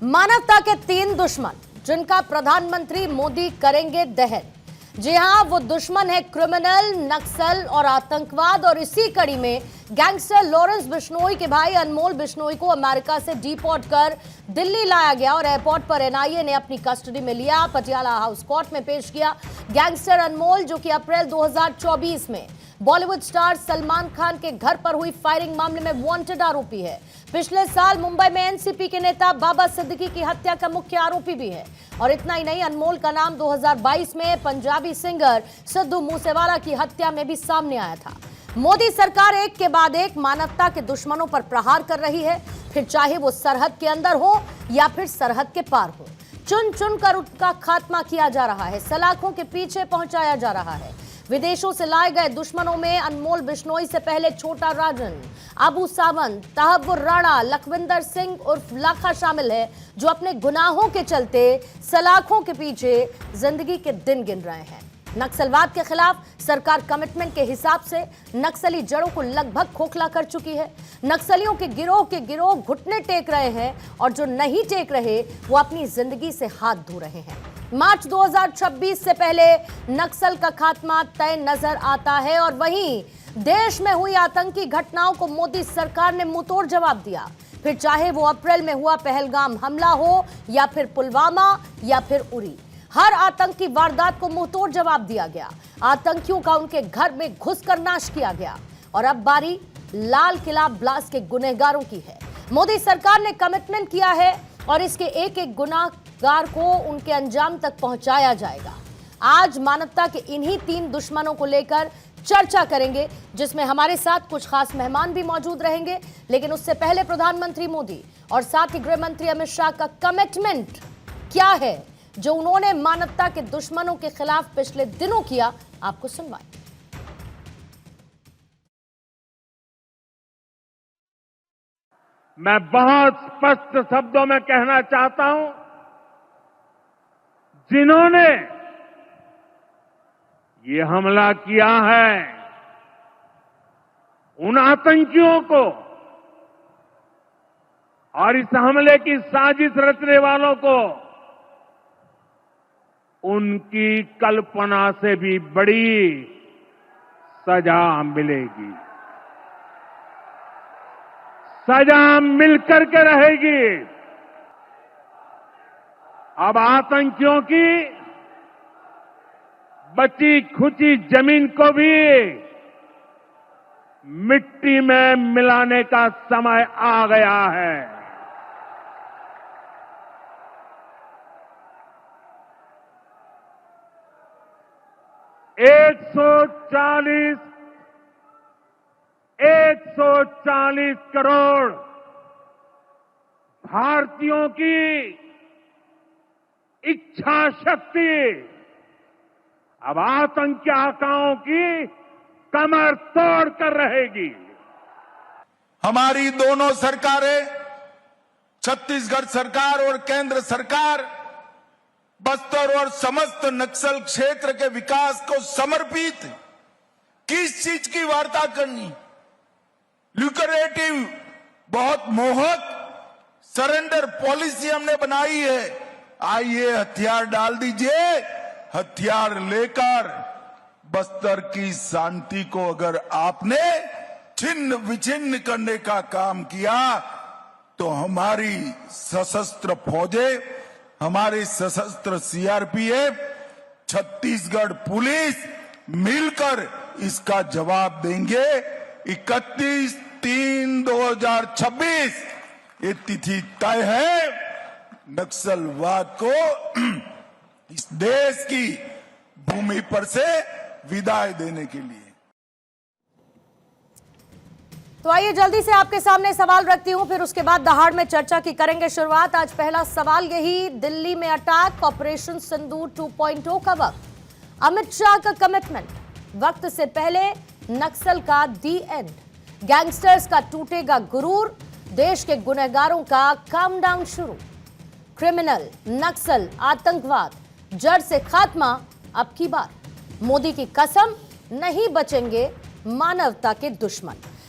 मानवता के 3 दुश्मन जिनका प्रधानमंत्री मोदी करेंगे दहन। जी हां, वो दुश्मन है क्रिमिनल, नक्सल और आतंकवाद। और इसी कड़ी में गैंगस्टर लॉरेंस बिश्नोई के भाई अनमोल बिश्नोई को अमेरिका से डिपोर्ट कर दिल्ली लाया गया और एयरपोर्ट पर एनआईए ने अपनी कस्टडी में लिया, पटियाला हाउस कोर्ट में पेश किया। गैंगस्टर अनमोल, जो कि अप्रैल 2024 में बॉलीवुड स्टार सलमान खान के घर पर हुई फायरिंग मामले में वांटेड आरोपी है। पिछले साल मुंबई में एनसीपी के नेता बाबा सिद्दीकी की हत्या का मुख्य आरोपी भी है। और इतना ही नहीं, अनमोल का नाम 2022 में पंजाबी सिंगर सिद्धू मूसेवाला की हत्या में भी सामने आया था। मोदी सरकार एक के बाद एक मानवता के दुश्मनों पर प्रहार कर रही है, फिर चाहे वो सरहद के अंदर हो या फिर सरहद के पार हो। चुन चुन कर उनका खात्मा किया जा रहा है, सलाखों के पीछे पहुंचाया जा रहा है। विदेशों से लाए गए दुश्मनों में अनमोल बिश्नोई से पहले छोटा राजन, अबू सावंत, तहव्वुर राणा, लखविंदर सिंह उर्फ लाखा शामिल है, जो अपने गुनाहों के चलते सलाखों के पीछे जिंदगी के दिन गिन रहे हैं। नक्सलवाद के खिलाफ सरकार कमिटमेंट के हिसाब से नक्सली जड़ों को लगभग खोखला कर चुकी है। नक्सलियों के गिरोह घुटने टेक रहे हैं और जो नहीं टेक रहे वो अपनी जिंदगी से हाथ धो रहे हैं। मार्च 2026 से पहले नक्सल का खात्मा तय नजर आता है और वहीं देश में हुई आतंकी घटनाओं को मोदी सरकार ने मुंहतोड़ जवाब दिया। फिर चाहे वो अप्रैल में हुआ पहलगाम हमला हो या फिर पुलवामा या फिर उरी, हर आतंकी वारदात को मुंहतोड़ जवाब दिया गया। आतंकियों का उनके घर में घुसकर नाश किया गया। और अब बारी लाल किला ब्लास्ट के गुनहगारों की है। मोदी सरकार ने कमिटमेंट किया है और इसके एक एक गुनाहगार को उनके अंजाम तक पहुंचाया जाएगा। आज मानवता के इन्हीं 3 दुश्मनों को लेकर चर्चा करेंगे, जिसमें हमारे साथ कुछ खास मेहमान भी मौजूद रहेंगे। लेकिन उससे पहले प्रधानमंत्री मोदी और साथ ही गृह मंत्री अमित शाह का कमिटमेंट क्या है जो उन्होंने मानवता के दुश्मनों के खिलाफ पिछले दिनों किया, आपको सुनवाएं। मैं बहुत स्पष्ट शब्दों में कहना चाहता हूं, जिन्होंने ये हमला किया है, उन आतंकियों को और इस हमले की साजिश रचने वालों को उनकी कल्पना से भी बड़ी सजा मिलेगी। सजा मिलकर के रहेगी। अब आतंकियों की बची खुची जमीन को भी मिट्टी में मिलाने का समय आ गया है। एक 140 करोड़ भारतीयों की इच्छा शक्ति अब आतंकी आकाओं की कमर तोड़ कर रहेगी। हमारी दोनों सरकारें, छत्तीसगढ़ सरकार और केंद्र सरकार, बस्तर और समस्त नक्सल क्षेत्र के विकास को समर्पित। किस चीज की वार्ता करनी? ल्यूक्रेटिव, बहुत मोहक सरेंडर पॉलिसी हमने बनाई है। आइए हथियार डाल दीजिए, हथियार लेकर बस्तर की शांति को अगर आपने छिन्न विछिन्न करने का काम किया तो हमारी सशस्त्र फौजें, हमारी सशस्त्र सीआरपीएफ, छत्तीसगढ़ पुलिस मिलकर इसका जवाब देंगे। 31/3/2026 ये तिथि तय है नक्सलवाद को इस देश की भूमि पर से विदाई देने के लिए। तो आइए जल्दी से आपके सामने सवाल रखती हूं, फिर उसके बाद दहाड़ में चर्चा की करेंगे शुरुआत। आज पहला सवाल यही, दिल्ली में अटैक ऑपरेशन सिंदूर 2.0 का वक्त, अमित शाह का कमिटमेंट, वक्त से पहले नक्सल का दी एंड, गैंगस्टर्स का टूटेगा गुरूर, देश के गुनहगारों का काम डाउन शुरू, क्रिमिनल, नक्सल, आतंकवाद, जड़ से खात्मा अब की बार, मोदी की कसम, नहीं बचेंगे मानवता के दुश्मन।